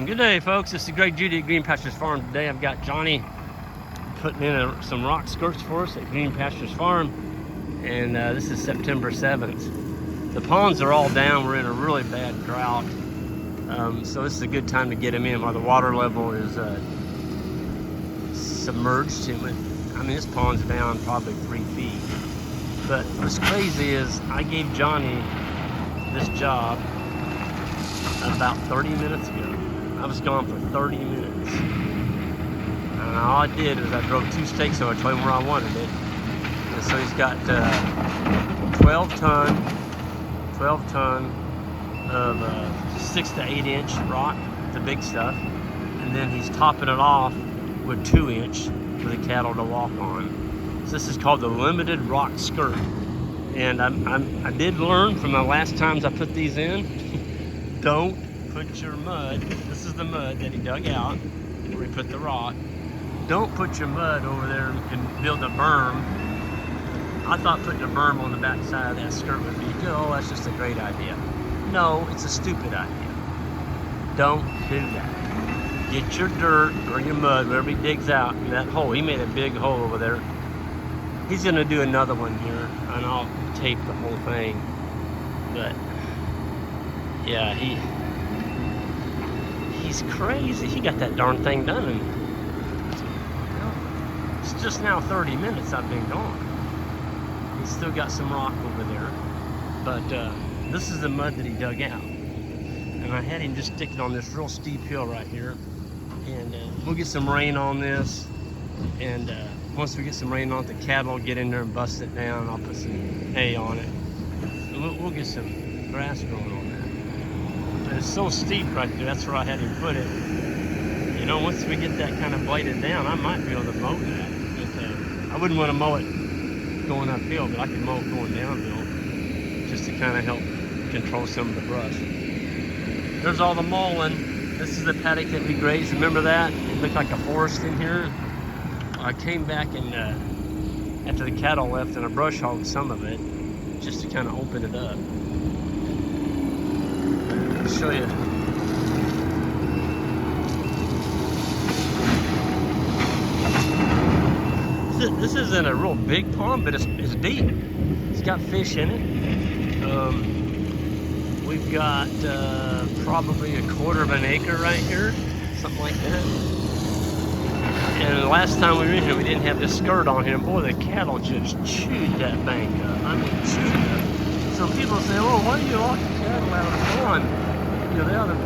Good day, folks. This is Greg Judy at Green Pastures Farm. Today I've got Johnny putting in some rock skirts for us at Green Pastures Farm, and this is September 7th. The ponds are all down. We're in a really bad drought, so this is a good time to get them in while the water level is submerged. I mean, this pond's down probably 3 feet. But what's crazy is I gave Johnny this job about 30 minutes ago. I was gone for 30 minutes. And all I did was I drove 2 stakes over, told him where I wanted it. And so he's got 12 ton of 6 to 8 inch rock, the big stuff. And then he's topping it off with 2 inch for the cattle to walk on. So this is called the limited rock skirt. And I did learn from the last times I put these in, don't put your mud, this is the mud that he dug out where he put the rock. Don't put your mud over there and build a berm. I thought putting a berm on the back side of that skirt would be, oh, that's just a great idea. No, it's a stupid idea. Don't do that. Get your dirt or your mud, wherever he digs out, in that hole. He made a big hole over there. He's gonna do another one here, and I'll tape the whole thing. But yeah, he's crazy. He got that darn thing done in, it's just now 30 minutes I've been gone. He's still got some rock over there, but this is the mud that he dug out, and I had him just stick it on this real steep hill right here, and we'll get some rain on this, and once we get some rain on it, the cattle will get in there and bust it down. I'll put some hay on it, and we'll get some grass growing on that. But it's so steep right there, that's where I had him put it. You know, once we get that kind of bladed down, I might be able to mow that. But, I wouldn't want to mow it going uphill, but I can mow it going downhill just to kind of help control some of the brush. There's all the mullein. This is the paddock that we grazed. Remember that? It looked like a forest in here. I came back and after the cattle left, and I brush hogged some of it just to kind of open it up. I'll show you. This isn't a real big pond, but it's deep. It's got fish in it. We've got probably 1/4 of an acre right here, something like that. And the last time we were in here, we didn't have this skirt on here. Boy, the cattle just chewed that bank up. I mean, chewed it up. So people say, well, why do you lock the cattle out of the pond? You know, the other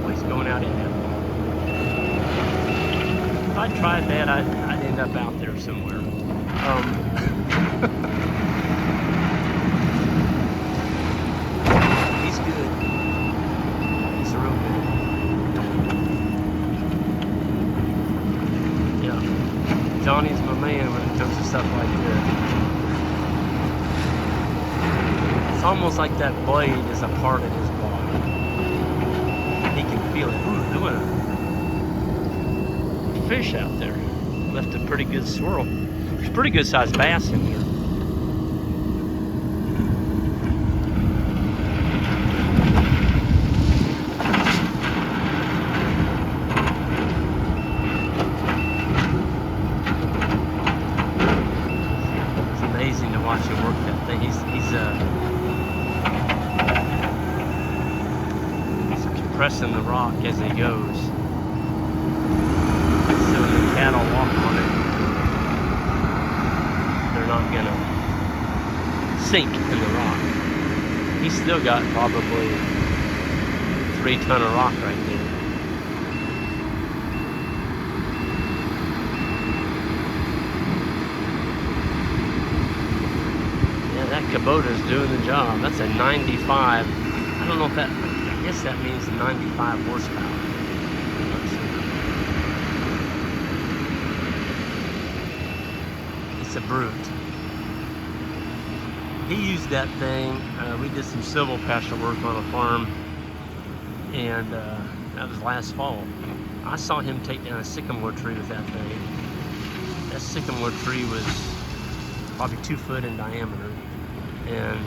place going out in there. If I tried that, I'd end up out there somewhere. He's good. He's real good. Yeah. Johnny's my man when it comes to stuff like this. It's almost like that blade is a part of his body. He can feel it. Ooh, doing a fish out there. Left a pretty good swirl. There's a pretty good sized bass in here. It's amazing to watch him work that thing. He's compressing the rock as he goes. So when the cattle walk on it, they're not gonna sink in the rock. He's still got probably 3 ton of rock right there. Yeah, that Kubota's doing the job. That's a 95. I don't know if that, I guess that means 95 horsepower. I'm not sure. It's a brute. He used that thing. We did some silvopasture work on a farm, and that was last fall. I saw him take down a sycamore tree with that thing. That sycamore tree was probably 2 foot in diameter and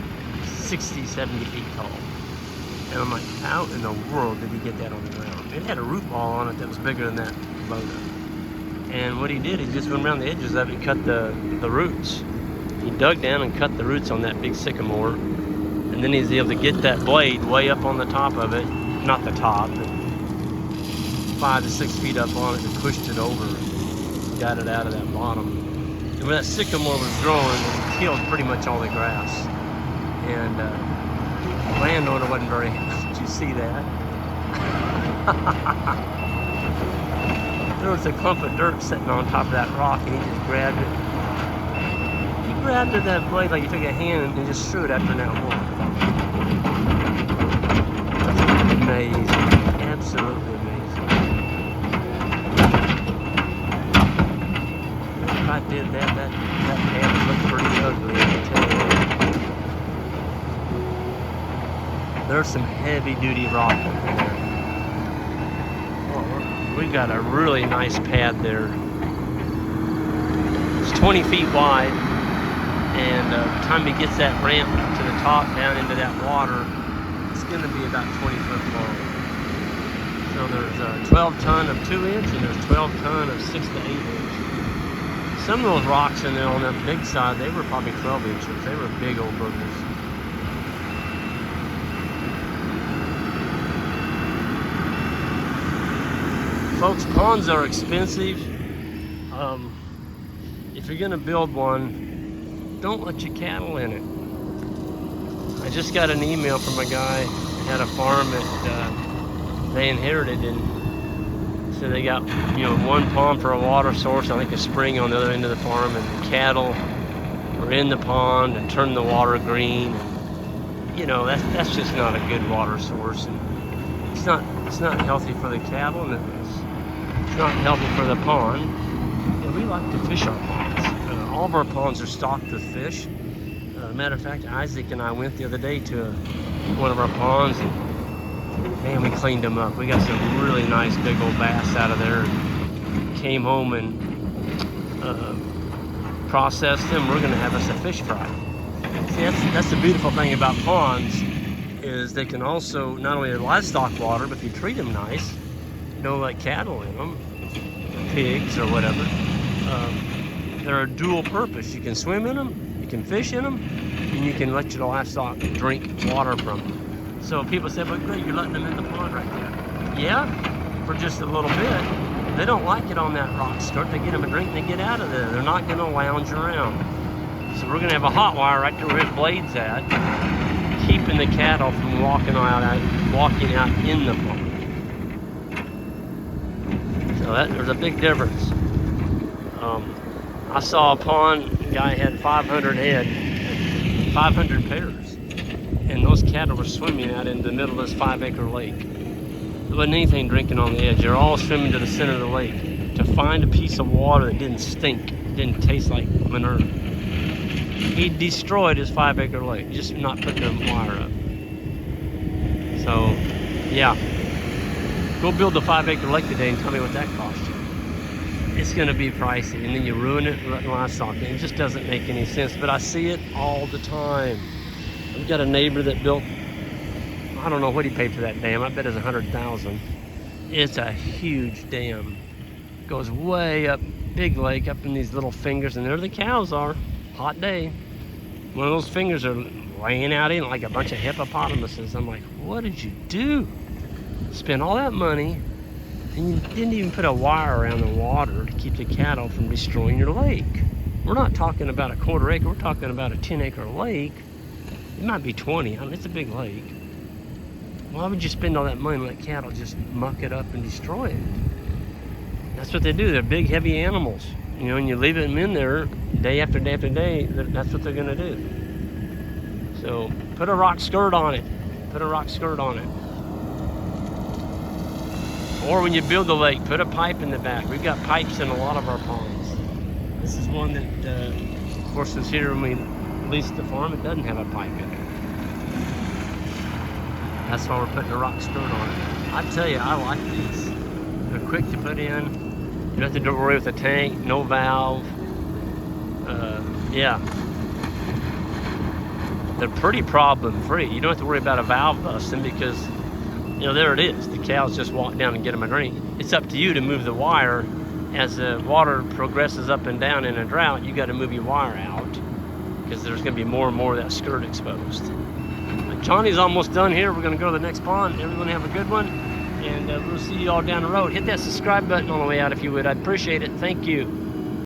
60, 70 feet tall. And I'm like, how in the world did he get that on the ground? It had a root ball on it that was bigger than that boat. And what he did, he just went around the edges of it and cut the roots. He dug down and cut the roots on that big sycamore. And then he's able to get that blade way up on the top of it. Not the top, but 5 to 6 feet up on it and pushed it over. Got it out of that bottom. And when that sycamore was growing, it killed pretty much all the grass. And the landowner wasn't very happy. Did you see that? There was a clump of dirt sitting on top of that rock, and he just grabbed it. He grabbed at that blade like he took a hand and just threw it after that one. Amazing. Absolutely amazing. If I did that path would look pretty ugly, I can tell you that. There's some heavy-duty rock over there. Oh, we've got a really nice pad there. It's 20 feet wide, and by the time he gets that ramp to the top down into that water, it's going to be about 20 foot long. So there's 12 ton of 2 inch and there's 12 ton of 6 to 8 inch. Some of those rocks in there on that big side, they were probably 12 inches. They were big old boogers. Folks, ponds are expensive. If you're going to build one, don't let your cattle in it. I just got an email from a guy who had a farm that they inherited, and so they got, one pond for a water source, I think a spring on the other end of the farm, and the cattle were in the pond and turned the water green. That's just not a good water source, and it's not healthy for the cattle, and it's not healthy for the pond. And we like to fish our ponds. All of our ponds are stocked with fish. Matter of fact, Isaac and I went the other day to one of our ponds, and man, we cleaned them up. We got some really nice big old bass out of there. Came home and processed them. We're going to have us a fish fry. See, that's the beautiful thing about ponds, is they can also not only livestock water, but if you treat them nice, like cattle in them, pigs or whatever, they're a dual purpose. You can swim in them, you can fish in them, and you can let your livestock drink water from them. So people say, well, great, you're letting them in the pond right there. Yeah, for just a little bit. They don't like it on that rock skirt. They get them a drink and they get out of there. They're not going to lounge around. So we're going to have a hot wire right there where his blade's at, keeping the cattle from walking out in the pond. So there's a big difference. I saw a pond, the guy had 500 head, 500 pairs, and those cattle were swimming out in the middle of this 5-acre lake. There wasn't anything drinking on the edge. They're all swimming to the center of the lake to find a piece of water that didn't stink, didn't taste like manure. He destroyed his 5-acre lake, just not putting a wire up. So, yeah. Go build a 5-acre lake today and tell me what that cost you. It's going to be pricey, and then you ruin it letting livestock in. It just doesn't make any sense, but I see it all the time. I've got a neighbor that built, I don't know what he paid for that dam. I bet it's $100,000. It's a huge dam. Goes way up, big lake, up in these little fingers, and there the cows are. Hot day. One of those fingers are laying out in like a bunch of hippopotamuses. I'm like, what did you do? Spend all that money, and you didn't even put a wire around the water to keep the cattle from destroying your lake. We're not talking about a 1/4 acre, we're talking about a 10-acre lake. It might be 20, it's a big lake. Why would you spend all that money and let cattle just muck it up and destroy it? That's what they do, they're big heavy animals. And you leave them in there day after day after day, that's what they're gonna do. So put a rock skirt on it, put a rock skirt on it. Or when you build the lake, put a pipe in the back. We've got pipes in a lot of our ponds. This is one that, of course, was here when we leased the farm. It doesn't have a pipe in it. That's why we're putting a rock skirt on it. I tell you, I like these. They're quick to put in. You don't have to worry with the tank, no valve. Yeah. they're pretty problem free. You don't have to worry about a valve busting because, you know, there it is. The cows just walk down and get them a drink. It's up to you to move the wire. As the water progresses up and down in a drought, you got to move your wire out because there's going to be more and more of that skirt exposed. But Johnny's almost done here. We're going to go to the next pond. Everyone have a good one, and we'll see you all down the road. Hit that subscribe button on the way out if you would. I'd appreciate it. Thank you.